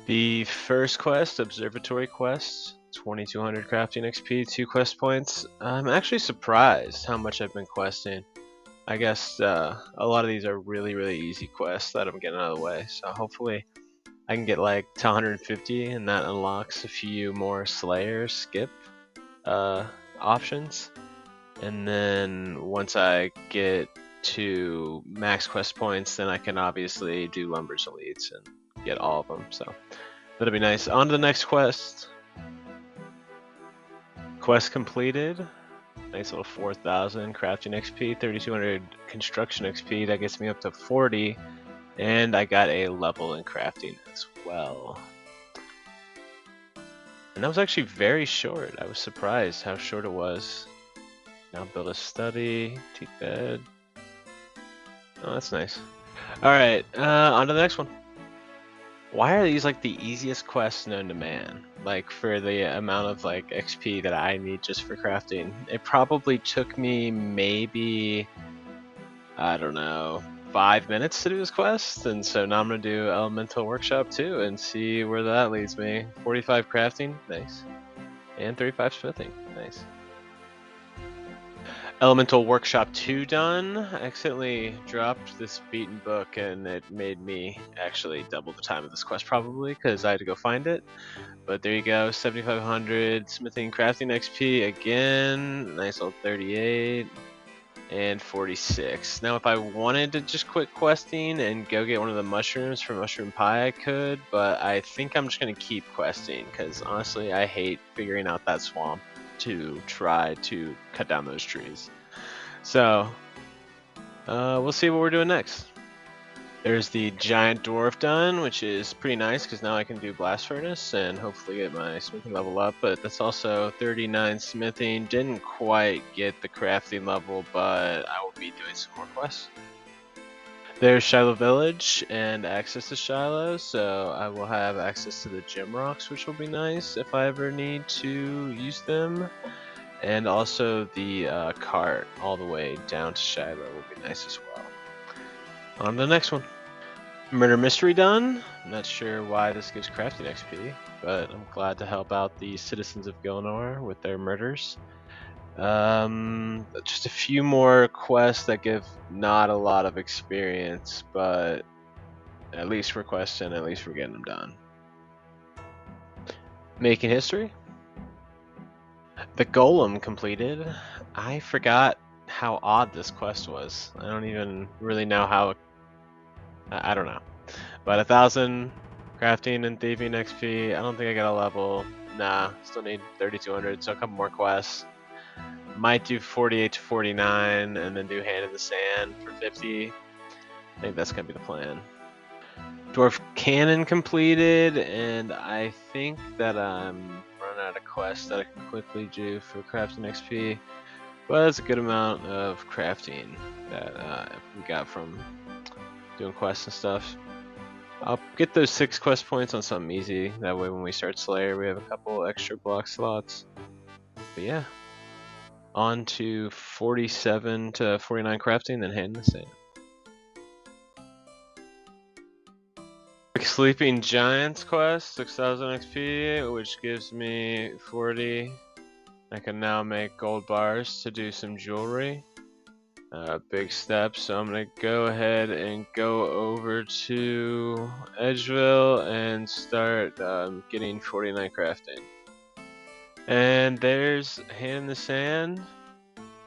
The first quest, Observatory Quest, 2200 crafting XP, 2 quest points. I'm actually surprised how much I've been questing. I guess a lot of these are really easy quests that I'm getting out of the way, so hopefully I can get like to 150 and that unlocks a few more Slayer skip uh, options. And then once I get to max quest points, then I can obviously do Lumber's Elites and get all of them. So that'll be nice. On to the next quest. Quest completed. Nice little 4,000 crafting XP, 3,200 construction XP. That gets me up to 40. And I got a level in crafting as well. And that was actually very short. I was surprised how short it was. Now build a study, teak bed. Oh, that's nice. Alright, on to the next one. Why are these like the easiest quests known to man? Like for the amount of like XP that I need just for crafting. It probably took me maybe, I don't know, 5 minutes to do this quest, and so now I'm gonna do Elemental Workshop 2 and see where that leads me. 45 crafting, nice. And 35 smithing, nice. Elemental Workshop 2 done. I accidentally dropped this beaten book and it made me actually double the time of this quest probably because I had to go find it. But there you go, 7,500 smithing crafting XP again. Nice old 38 and 46. Now if I wanted to just quit questing and go get one of the mushrooms for Mushroom Pie I could, but I think I'm just going to keep questing because honestly I hate figuring out that swamp to try to cut down those trees. So we'll see what we're doing next. There's the giant dwarf done, which is pretty nice because now I can do blast furnace and hopefully get my smithing level up. But that's also 39 smithing. Didn't quite get the crafting level, but I will be doing some more quests. There's Shiloh Village and access to Shiloh, so I will have access to the gem rocks, which will be nice if I ever need to use them. And also the cart all the way down to Shiloh will be nice as well. On to the next one. Murder Mystery done. I'm not sure why this gives crafting XP, but I'm glad to help out the citizens of Gilnor with their murders. Just a few more quests that give not a lot of experience, but at least we're questing, at least we're getting them done. Making history. The Golem completed. I forgot how odd this quest was. I don't even really know how. I don't know. But 1,000 crafting and thieving XP. I don't think I got a level. Nah, still need 3,200, so a couple more quests. Might do 48 to 49 and then do Hand in the Sand for 50. I think that's gonna be the plan. Dwarf Cannon completed, and I think that I'm running out of quests that I can quickly do for crafting XP. But it's a good amount of crafting that we got from doing quests and stuff. I'll get those 6 quest points on something easy. That way when we start Slayer, we have a couple extra block slots. But yeah. On to 47 to 49 crafting, then Hand in the Sand. Sleeping Giants quest, 6,000 XP, which gives me 40. I can now make gold bars to do some jewelry. Big step, so I'm gonna go ahead and go over to Edgeville and start getting 49 crafting. And there's Hand in the Sand.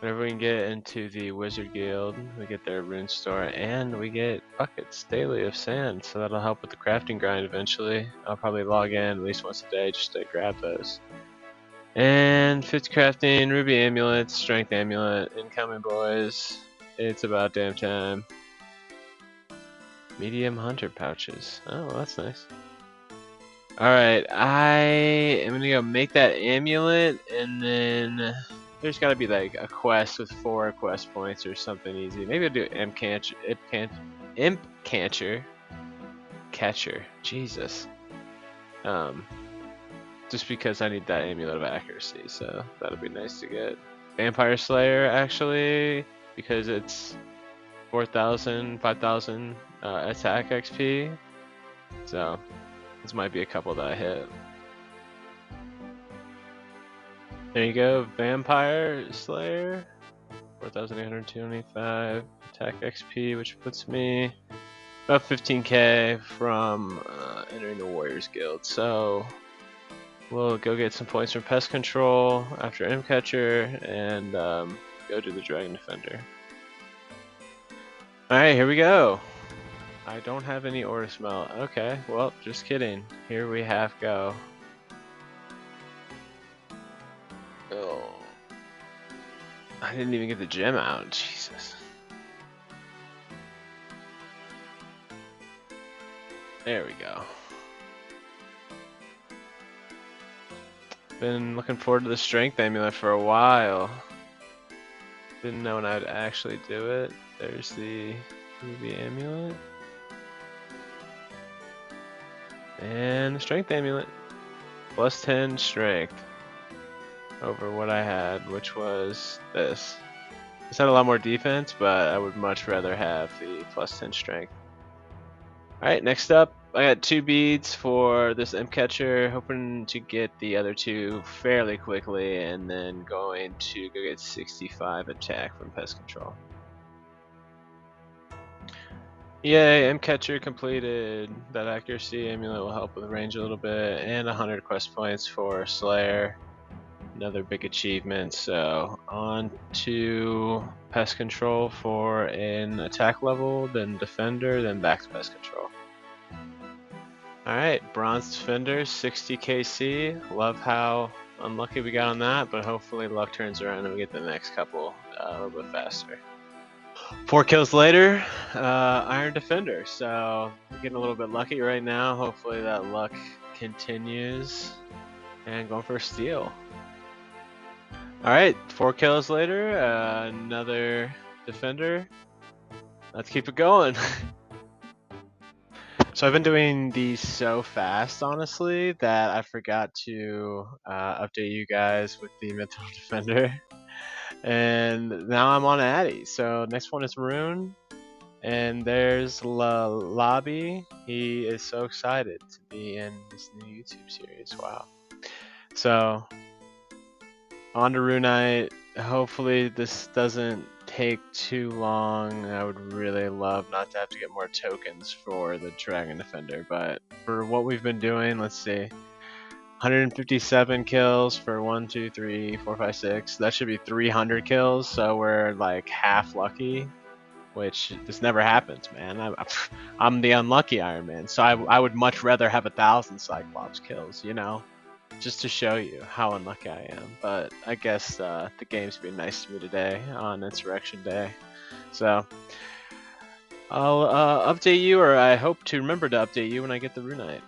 Whenever we can get into the Wizard Guild, we get their rune store, and we get buckets daily of sand, so that'll help with the crafting grind eventually. I'll probably log in at least once a day just to grab those. And 50 crafting, ruby amulet, strength amulet, incoming boys. It's about damn time. Medium hunter pouches. Oh, well, that's nice. Alright, I am gonna go make that amulet, and then there's gotta be like a quest with 4 quest points or something easy. Maybe I'll do Imp Catcher. Jesus. Just because I need that amulet of accuracy, so that'll be nice to get. Vampire Slayer, actually, because it's 4,000, 5,000 attack XP. So This might be a couple that I hit. There you go, Vampire Slayer. 4,825 attack XP, which puts me about 15k from entering the Warriors Guild. So we'll go get some points from Pest Control after M-Catcher and go to the Dragon Defender. Alright, here we go. I don't have any Order Smell. Okay, well, just kidding. Here we have go. Oh. I didn't even get the gem out. Jesus. There we go. Been looking forward to the Strength Amulet for a while. Didn't know when I'd actually do it. There's the Ruby Amulet. And the Strength Amulet. Plus 10 Strength over what I had, which was this. This had a lot more defense, but I would much rather have the plus 10 Strength. Alright, next up, I got 2 beads for this M-Catcher, hoping to get the other 2 fairly quickly, and then going to go get 65 attack from Pest Control. Yay, M-Catcher completed. That accuracy amulet will help with range a little bit, and 100 quest points for Slayer. Another big achievement, so on to Pest Control for an attack level, then Defender, then back to Pest Control. Alright, Bronze Defender, 60 KC. Love how unlucky we got on that, but hopefully luck turns around and we get the next couple a little bit faster. 4 kills later, Iron Defender, so we're getting a little bit lucky right now. Hopefully that luck continues, and going for a steal. Alright, 4 kills later, another Defender. Let's keep it going. So I've been doing these so fast, honestly, that I forgot to update you guys with the Mythical Defender. And now I'm on Addy. So next one is Maroon. And there's Lobby. He is so excited to be in this new YouTube series. Wow. So on to Runite. Hopefully this doesn't take too long. I would really love not to have to get more tokens for the Dragon Defender, but for what we've been doing, let's see. 157 kills for 1, 2, 3, 4, 5, 6. That should be 300 kills, so we're like half lucky, which this never happens, man. I'm the unlucky Ironman, so I would much rather have 1,000 Cyclops kills, you know? Just to show you how unlucky I am. But I guess the game's been nice to me today on Insurrection Day. So I'll update you, or I hope to remember to update you when I get the Runite.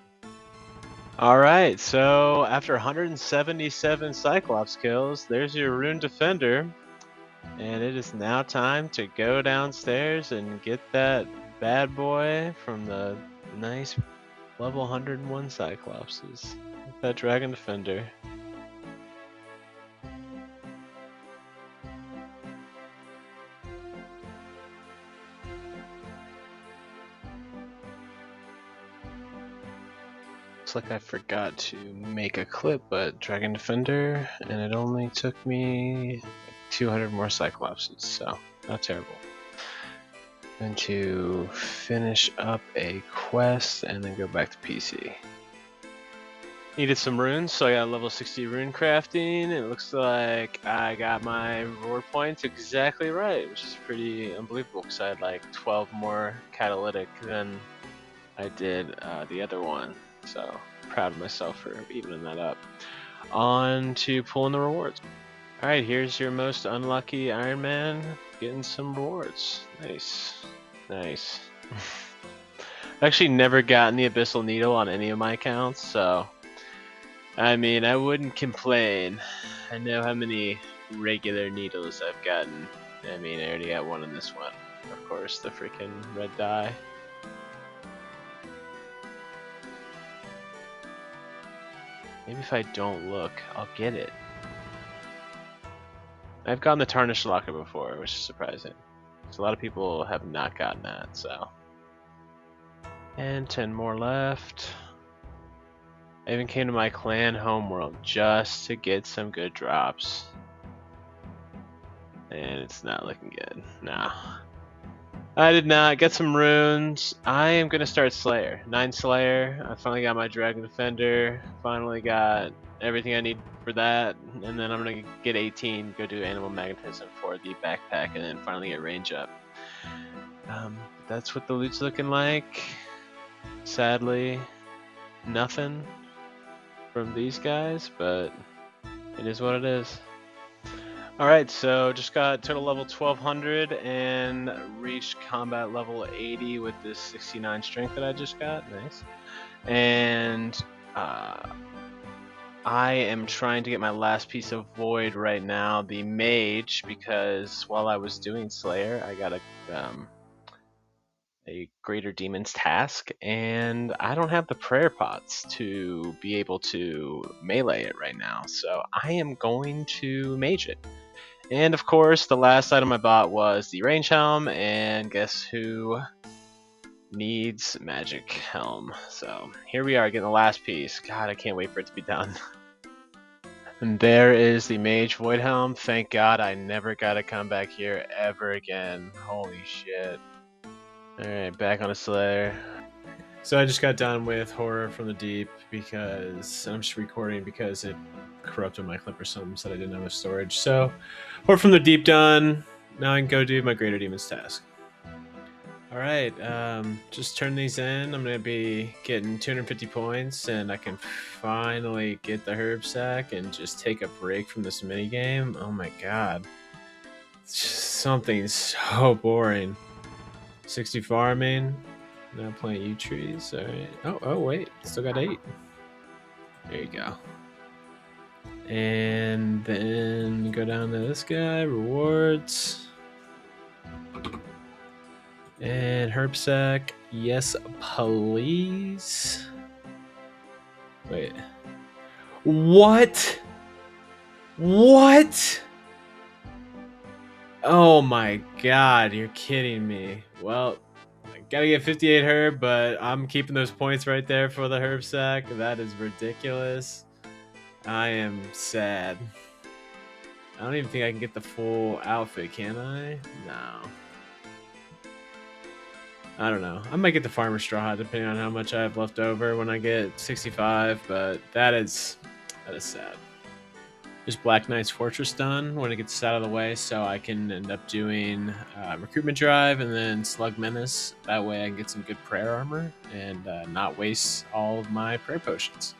Alright, so after 177 Cyclops kills, there's your Rune Defender. And it is now time to go downstairs and get that bad boy from the nice level 101 Cyclopses. That Dragon Defender. Looks like I forgot to make a clip, but Dragon Defender, and it only took me 200 more Cyclopses, so not terrible. And to finish up a quest and then go back to PC. Needed some runes, so I got level 60 rune crafting. It looks like I got my reward points exactly right, which is pretty unbelievable because I had like 12 more catalytic than I did the other one. So proud of myself for evening that up. On to pulling the rewards. Alright, here's your most unlucky Ironman getting some rewards. Nice. Nice. I've actually never gotten the Abyssal Needle on any of my accounts, so I mean, I wouldn't complain. I know how many regular needles I've gotten. I mean, I already got one in this one. Of course, the freaking red dye. Maybe if I don't look, I'll get it. I've gotten the Tarnished Locker before, which is surprising. Because a lot of people have not gotten that, so. And 10 more left. I even came to my clan homeworld just to get some good drops. And it's not looking good. Nah. I did not get some runes. I am gonna start Slayer. 9 Slayer. I finally got my Dragon Defender. Finally got everything I need for that. And then I'm gonna get 18, go do Animal Magnetism for the backpack, and then finally get range up. That's what the loot's looking like. Sadly, nothing from these guys, but it is what it is. Alright, so just got total level 1200 and reached combat level 80 with this 69 strength that I just got. Nice. And I am trying to get my last piece of Void right now, the Mage, because while I was doing Slayer, I got a Greater Demon's Task, and I don't have the Prayer Pots to be able to melee it right now, so I am going to Mage it. And of course, the last item I bought was the Range Helm, and guess who needs Magic Helm? So here we are, getting the last piece. God, I can't wait for it to be done. And there is the Mage Void Helm. Thank God I never got to come back here ever again. Holy shit. Alright, back on a Slayer. So I just got done with Horror from the Deep because I'm just recording because it corrupted my clip or something, said I didn't have enough storage. So Horror from the Deep done. Now I can go do my Greater Demon's Task. Alright, just turn these in. I'm going to be getting 250 points, and I can finally get the herb sack and just take a break from this minigame. Oh my god. It's just something so boring. 60 farming. Now plant yew trees. Alright. Oh, wait. Still got 8. There you go. And then go down to this guy. Rewards. And herb sack. Yes, please. Wait. What? What? Oh my god, you're kidding me. Well, I gotta get 58 herb, but I'm keeping those points right there for the herb sack. That is ridiculous. I am sad. I don't even think I can get the full outfit, can I? No. I don't know. I might get the farmer straw hat depending on how much I have left over when I get 65, but that is sad. Just Black Knight's Fortress done when it gets out of the way, so I can end up doing Recruitment Drive and then Slug Menace. That way I can get some good prayer armor and not waste all of my prayer potions.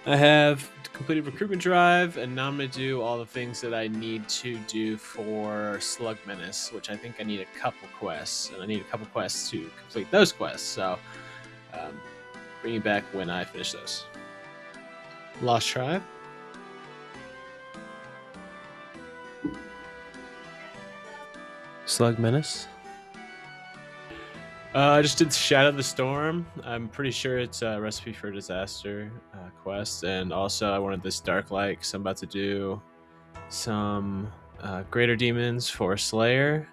I have completed Recruitment Drive, and now I'm going to do all the things that I need to do for Slug Menace, which I think I need a couple quests, and I need a couple quests to complete those quests, so bring you back when I finish those. Lost Tribe. Slug Menace. I just did Shadow the Storm. I'm pretty sure it's a Recipe for Disaster quest, and also I wanted this Dark Light because I'm about to do some Greater Demons for Slayer.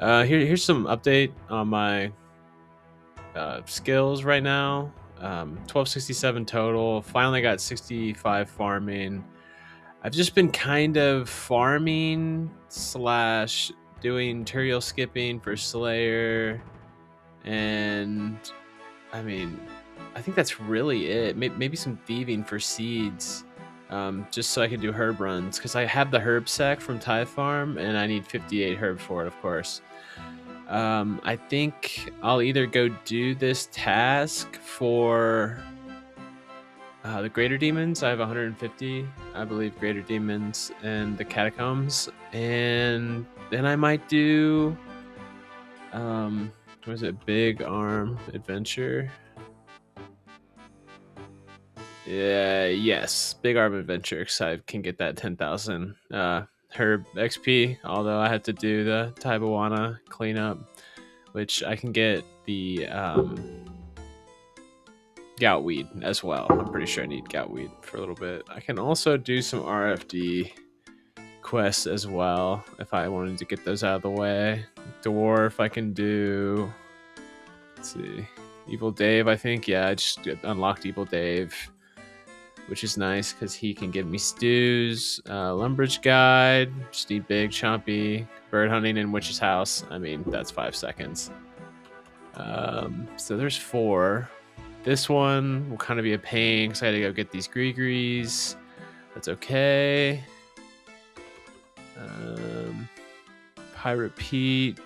Here's some update on my skills right now. 1267 total. Finally got 65 farming. I've just been kind of farming / doing material skipping for Slayer, and I mean, I think that's really it. Maybe some thieving for seeds, just so I can do herb runs, because I have the herb sack from Thai Farm, and I need 58 herb for it, of course. I think I'll either go do this task for the Greater Demons. I have 150, I believe, Greater Demons and the Catacombs. And then I might do, what is it, Big Arm Adventure? Yeah, yes, Big Arm Adventure, because I can get that 10,000 herb XP, although I have to do the Taibawana cleanup, which I can get the Goutweed as well. I'm pretty sure I need Goutweed for a little bit. I can also do some RFD quests as well if I wanted to get those out of the way. Dwarf, I can do. Let's see. Evil Dave, I think. Yeah, I just unlocked Evil Dave, which is nice because he can give me stews. Lumbridge Guide, just need big, chompy. Bird hunting in Witch's House. I mean, that's 5 seconds. So there's 4. This one will kind of be a pain because I had to go get these Greegrees. That's okay. Pirate Pete,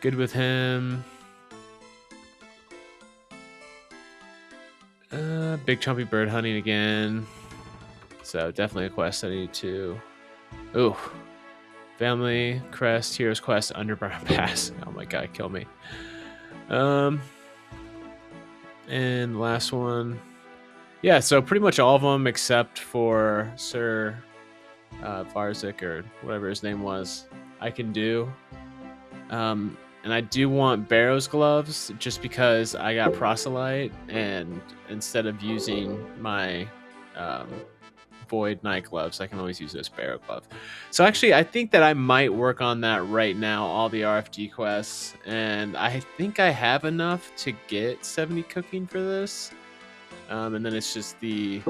good with him. Big chompy bird hunting again. So definitely a quest I need to. Ooh. Family Crest, Heroes Quest, Underground Pass. Oh my god, kill me. And last one. Yeah, so pretty much all of them except for Sir Varzik or whatever his name was, I can do. And I do want Barrow's gloves just because I got Proselyte, and instead of using my Void Night gloves, I can always use this Barrow glove. So actually, I think that I might work on that right now, all the RFD quests, and I think I have enough to get 70 cooking for this. And then it's just the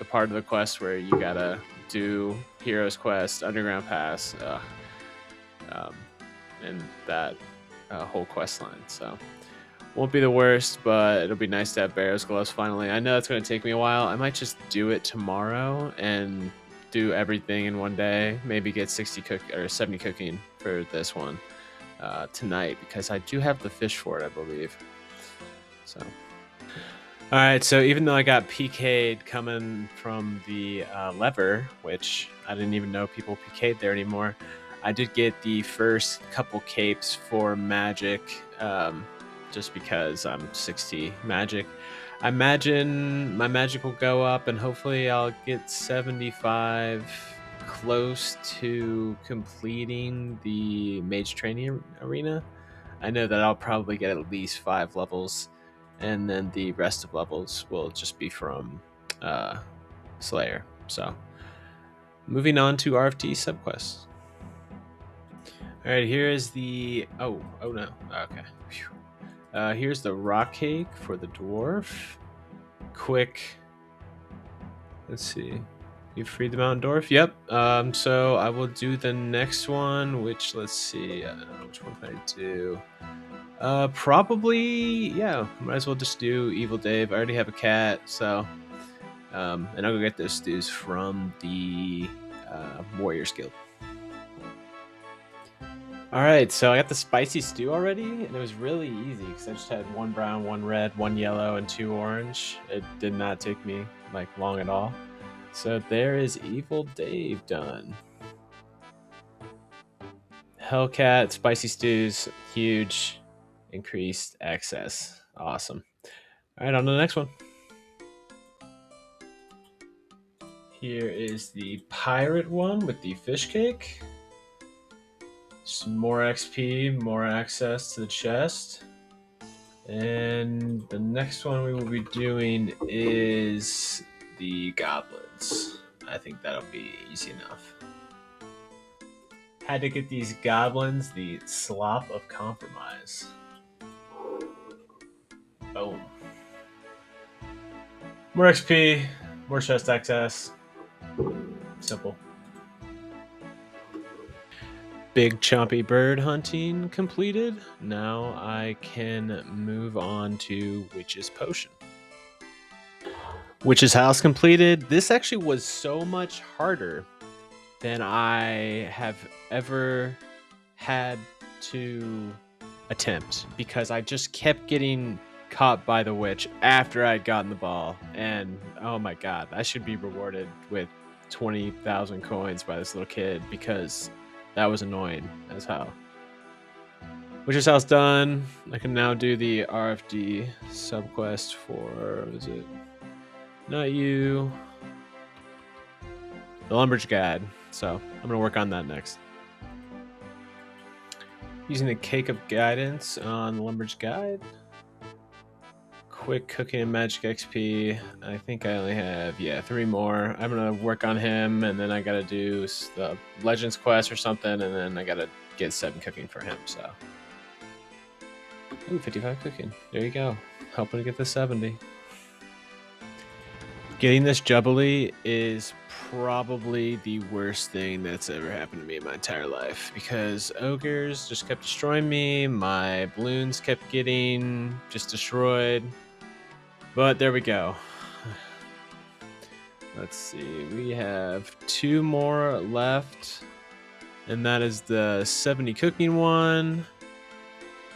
part of the quest where you gotta do Heroes Quest, Underground Pass, and that whole quest line. So won't be the worst, but it'll be nice to have Barrow's gloves finally. I know it's going to take me a while. I might just do it tomorrow and do everything in one day. Maybe get 70 cooking for this one tonight, because I do have the fish for it, I believe. So, all right. So even though I got PK'd coming from the lever, which I didn't even know people PK'd there anymore, I did get the first couple capes for magic. Just because I'm 60 magic. I imagine my magic will go up and hopefully I'll get 75, close to completing the mage training arena. I know that I'll probably get at least 5 levels, and then the rest of levels will just be from Slayer. So moving on to RFT subquests. All right, here is the oh no, okay. Whew. Here's the rock cake for the dwarf. Quick. Let's see. You freed the mountain dwarf? Yep. So I will do the next one, which, let's see. I don't know which one can I do. Probably, yeah. Might as well just do Evil Dave. I already have a cat, so. And I'll go get those stews from the Warriors Guild. All right, so I got the spicy stew already, and it was really easy because I just had 1 brown, 1 red, 1 yellow, and 2 orange. It did not take me long at all. So there is Evil Dave done. Hellcat, spicy stews, huge, increased access. Awesome. All right, on to the next one. Here is the pirate one with the fish cake. Some more XP, more access to the chest. And the next one we will be doing is the goblins. I think that'll be easy enough. Had to get these goblins the slop of compromise. Boom. More XP, more chest access. Simple. Big chompy bird hunting completed. Now I can move on to Witch's Potion. Witch's House completed. This actually was so much harder than I have ever had to attempt, because I just kept getting caught by the witch after I'd gotten the ball. And oh my god, I should be rewarded with 20,000 coins by this little kid, because that was annoying as hell. Witch's House done. I can now do the RFD subquest for, is it? Not you. The Lumbridge Guide. So I'm going to work on that next. Using the Cake of Guidance on the Lumbridge Guide. Quick cooking and magic XP. I think I only have, 3 more. I'm going to work on him, and then I got to do the Legends quest or something, and then I got to get 7 cooking for him. So Ooh, 55 cooking. There you go. Helping to get the 70. Getting this jubbly is probably the worst thing that's ever happened to me in my entire life because ogres just kept destroying me. My balloons kept getting just destroyed. But there we go. Let's see. We have 2 more left. And that is the 70 cooking one.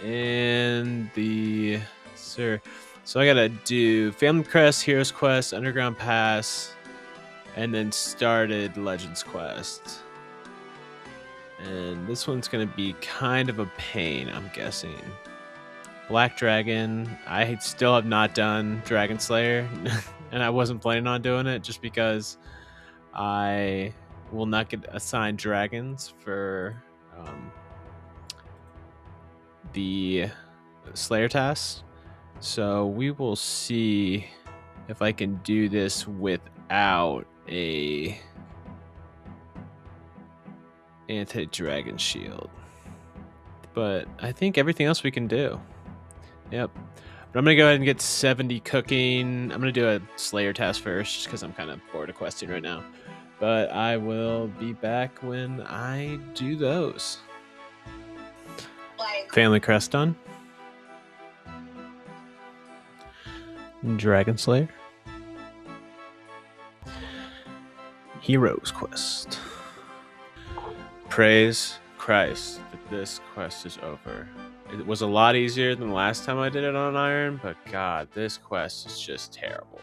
And the... Sir. So I gotta do Family Crest, Heroes Quest, Underground Pass, and then started Legends Quest. And this one's gonna be kind of a pain, I'm guessing. Black Dragon. I still have not done Dragon Slayer, and I wasn't planning on doing it just because I will not get assigned dragons for the Slayer task. So we will see if I can do this without a anti-dragon shield. But I think everything else we can do. Yep. But I'm going to go ahead and get 70 cooking. I'm going to do a Slayer task first just because I'm kind of bored of questing right now. But I will be back when I do those. Family Crest done. Dragon Slayer. Heroes Quest. Praise Christ that this quest is over. It was a lot easier than the last time I did it on Iron, but God, this quest is just terrible.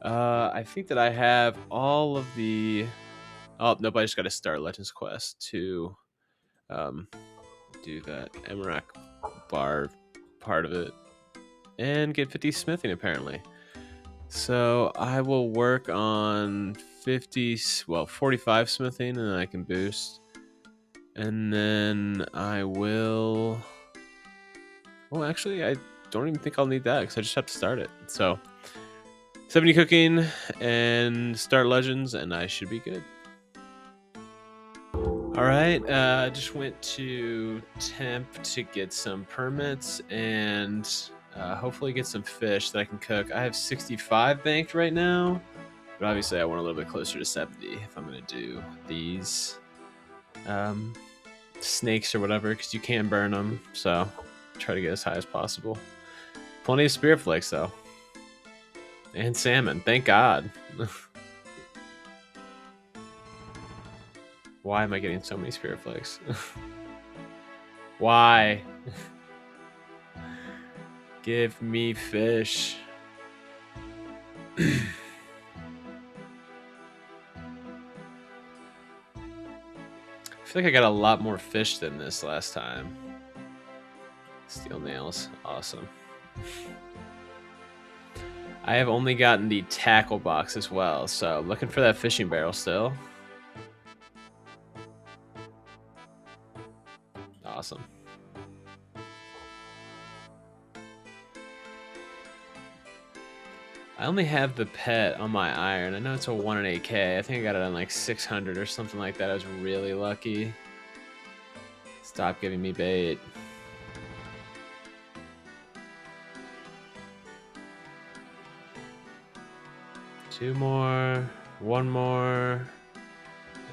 I think that I have all of the... Oh, nope, I just got to start Legends Quest to do that Emrak bar part of it. And get 50 smithing, apparently. So I will work on 45 smithing, and then I can boost. And then I will... Well, actually, I don't even think I'll need that because I just have to start it. So 70 cooking and start Legends, and I should be good. All right, I just went to Temp to get some permits and hopefully get some fish that I can cook. I have 65 banked right now, but obviously I want a little bit closer to 70 if I'm going to do these snakes or whatever, because you can burn them, so try to get as high as possible. Plenty of spirit flakes, though. And salmon, thank God. Why am I getting so many spirit flakes? Why? Give me fish. I feel like I got a lot more fish than this last time. Steel nails, awesome. I have only gotten the tackle box as well, so looking for that fishing barrel still. Awesome. I only have the pet on my iron. I know it's a 1 in 8K. I think I got it on like 600 or something like that. I was really lucky. Stop giving me bait. Two more. One more.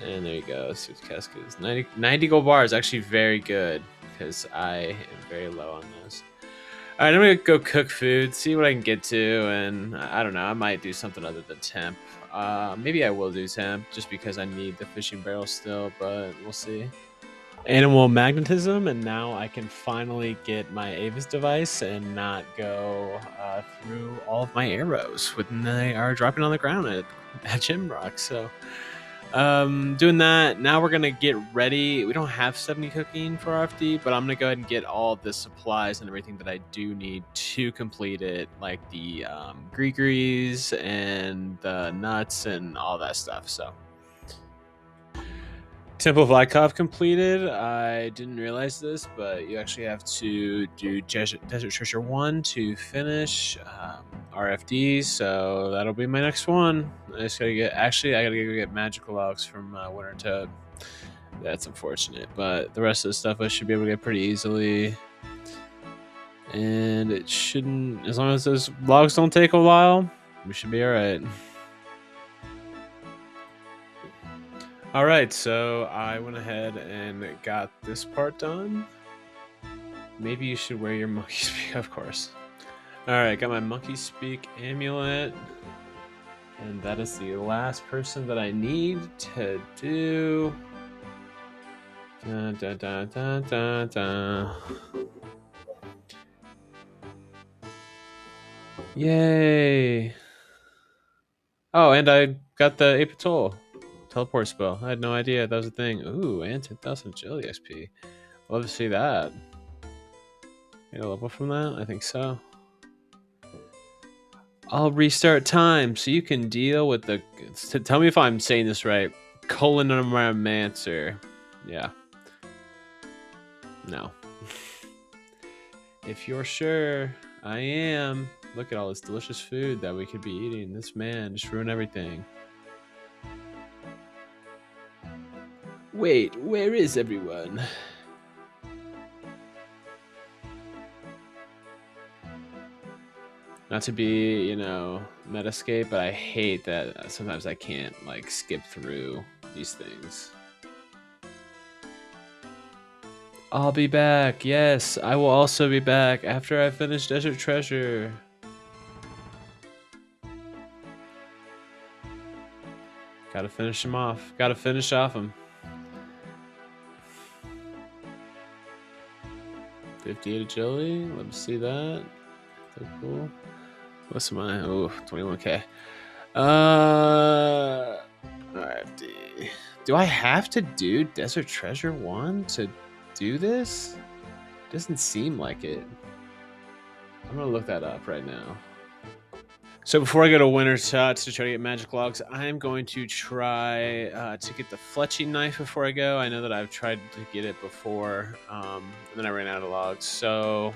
And there you go. Let's see what the cask is. 90 gold bars. Actually very good because I am very low on those. All right, I'm going to go cook food, see what I can get to, and I don't know. I might do something other than temp. Maybe I will do temp just because I need the fishing barrel still, but we'll see. Animal magnetism, and now I can finally get my Avis device and not go through all of my arrows when they are dropping on the ground at Gymrock. So doing that. Now we're gonna get ready. We don't have 70 cooking for RFD, but I'm gonna go ahead and get all the supplies and everything that I do need to complete it, like the gree-grees and the nuts and all that stuff. So Temple of Lykov completed. I didn't realize this, but you actually have to do Desert Treasure 1 to finish RFD, so that'll be my next one. I just gotta get, actually, I gotta go get Magical Logs from Winter Toad. That's unfortunate, but the rest of the stuff I should be able to get pretty easily. And it shouldn't, as long as those logs don't take a while, we should be all right. All right, so I went ahead and got this part done. Maybe you should wear your monkey speak, of course. All right, got my monkey speak amulet. And that is the last person that I need to do. Dun, dun, dun, dun, dun, dun. Yay! Oh, and I got the Apatol teleport spell. I had no idea that was a thing. Ooh, and 10,000 agility XP. Love to see that. Get a level from that? I think so. I'll restart time so you can deal with the. Tell me if I'm saying this right. Colonimancer. Yeah. No. If you're sure, I am. Look at all this delicious food that we could be eating. This man just ruined everything. Wait, where is everyone? Not to be, Metascape, but I hate that sometimes I can't, skip through these things. I'll be back. Yes, I will also be back after I finish Desert Treasure. Gotta finish him off. Gotta finish off him. 58 agility. Let me see that. So cool. What's my? Oh, 21k. RFD. Do I have to do Desert Treasure 1 to do this? Doesn't seem like it. I'm gonna look that up right now. So before I go to Winter Shots to try to get magic logs, I'm going to try to get the fletching knife before I go. I know that I've tried to get it before, and then I ran out of logs. So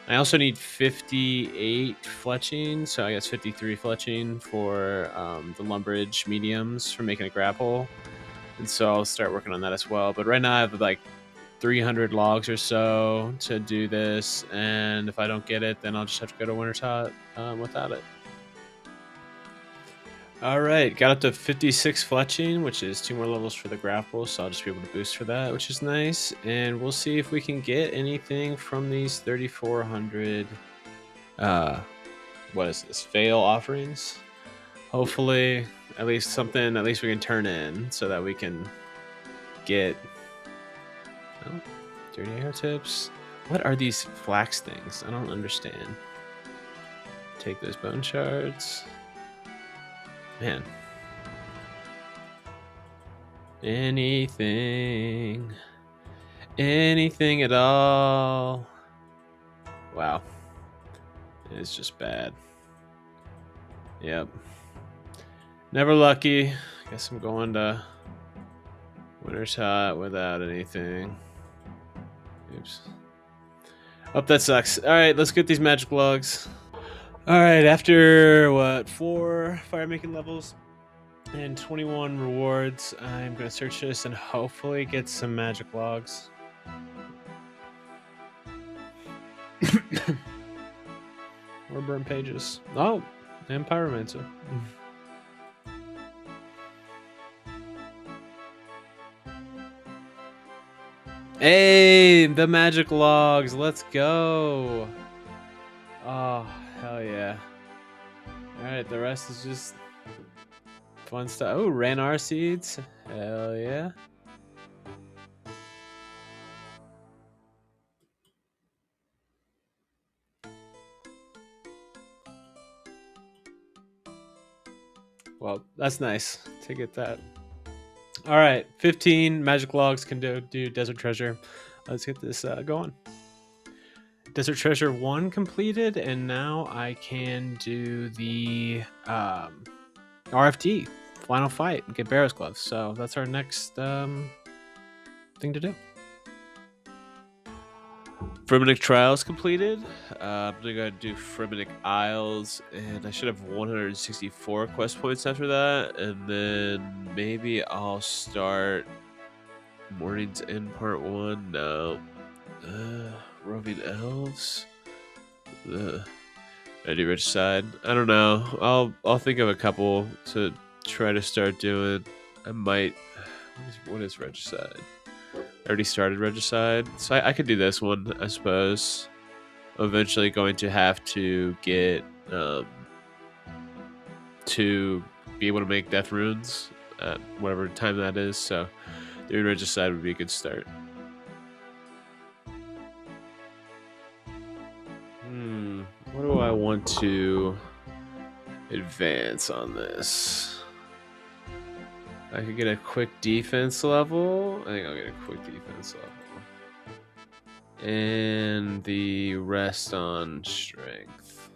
I also need 58 fletching, so I guess 53 fletching for the lumberage mediums for making a grapple. And so I'll start working on that as well. But right now I have like 300 logs or so to do this, and if I don't get it, then I'll just have to go to Wintertot without it. All right, got up to 56 fletching, which is 2 more levels for the grapple, so I'll just be able to boost for that, which is nice. And we'll see if we can get anything from these 3,400, what is this, fail offerings? Hopefully, at least something, at least we can turn in so that we can get, oh, dirty arrow tips. What are these flax things? I don't understand. Take those bone shards. Man. Anything. Anything at all. Wow. It's just bad. Yep. Never lucky. Guess I'm going to Wintertot without anything. Oops. Oh, that sucks. Alright, let's get these magic logs. Alright, after, 4 fire-making levels and 21 rewards, I'm going to search this and hopefully get some magic logs. Or burn pages. Oh, and pyromancer. Hey, the magic logs. Let's go. Oh, hell yeah. Alright, the rest is just fun stuff. Oh, Ranar seeds. Hell yeah. Well, that's nice to get that. All right, 15 magic logs can do Desert Treasure. Let's get this going. Desert Treasure 1 completed, and now I can do the RFD, Final Fight, and get Barrow's Gloves. So that's our next thing to do. Fremennik Trials completed. I'm gonna go do Fremennik Isles, and I should have 164 quest points after that, and then maybe I'll start Morning's End Part 1. No. Roving Elves. Ugh. I do Regicide. I don't know. I'll think of a couple to try to start doing. I might. What is Regicide? I already started Regicide, so I could do this one, I suppose. I'm eventually going to have to get to be able to make death runes at whatever time that is. So doing Regicide would be a good start. What do I want to advance on this? I could get a quick defense level. I think I'll get a quick defense level. And the rest on strength.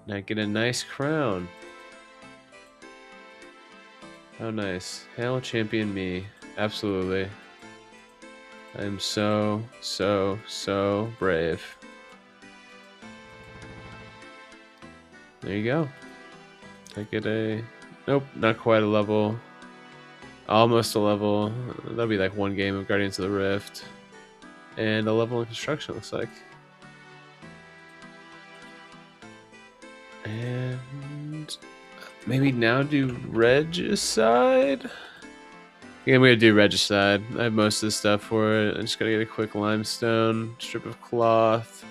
And I get a nice crown. How nice. Hail champion me. Absolutely. I'm so brave. There you go. I get a... Nope, not quite a level. Almost a level. That'll be like one game of Guardians of the Rift. And a level in construction, looks like. And maybe now do Regicide? Yeah, I'm gonna do Regicide. I have most of the stuff for it. I'm just gonna get a quick limestone, strip of cloth,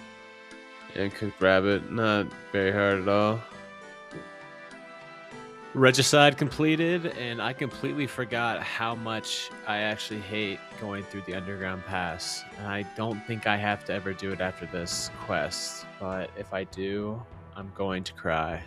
and cooked rabbit. Not very hard at all. Regicide completed, and I completely forgot how much I actually hate going through the underground pass. And I don't think I have to ever do it after this quest, but if I do, I'm going to cry.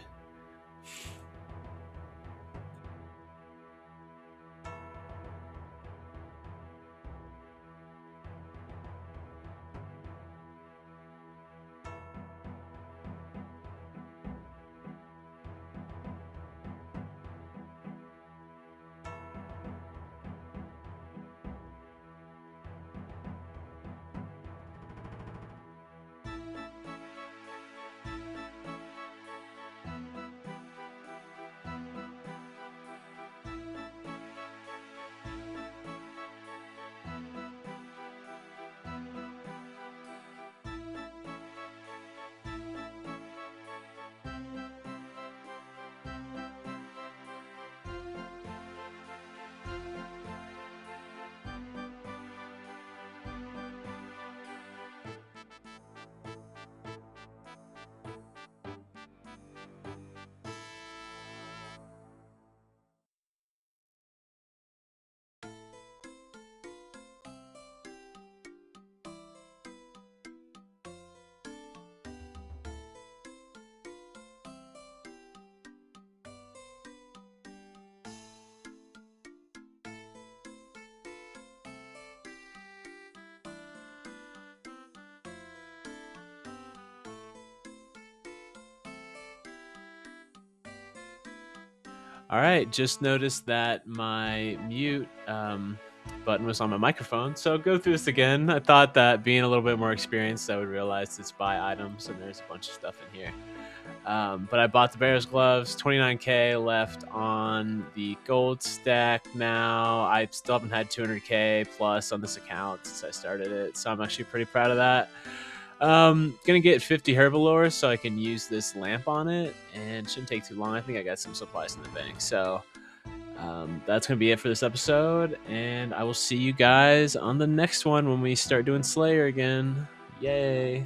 All right, just noticed that my mute button was on my microphone, so go through this again. I thought that being a little bit more experienced, I would realize it's buy items, and there's a bunch of stuff in here. But I bought the Bear's Gloves, 29k left on the gold stack now. I still haven't had 200k plus on this account since I started it, so I'm actually pretty proud of that. Gonna get 50 herbalore so I can use this lamp on it, and shouldn't take too long. I think I got some supplies in the bank, so that's gonna be it for this episode, and I will see you guys on the next one when we start doing Slayer again. Yay!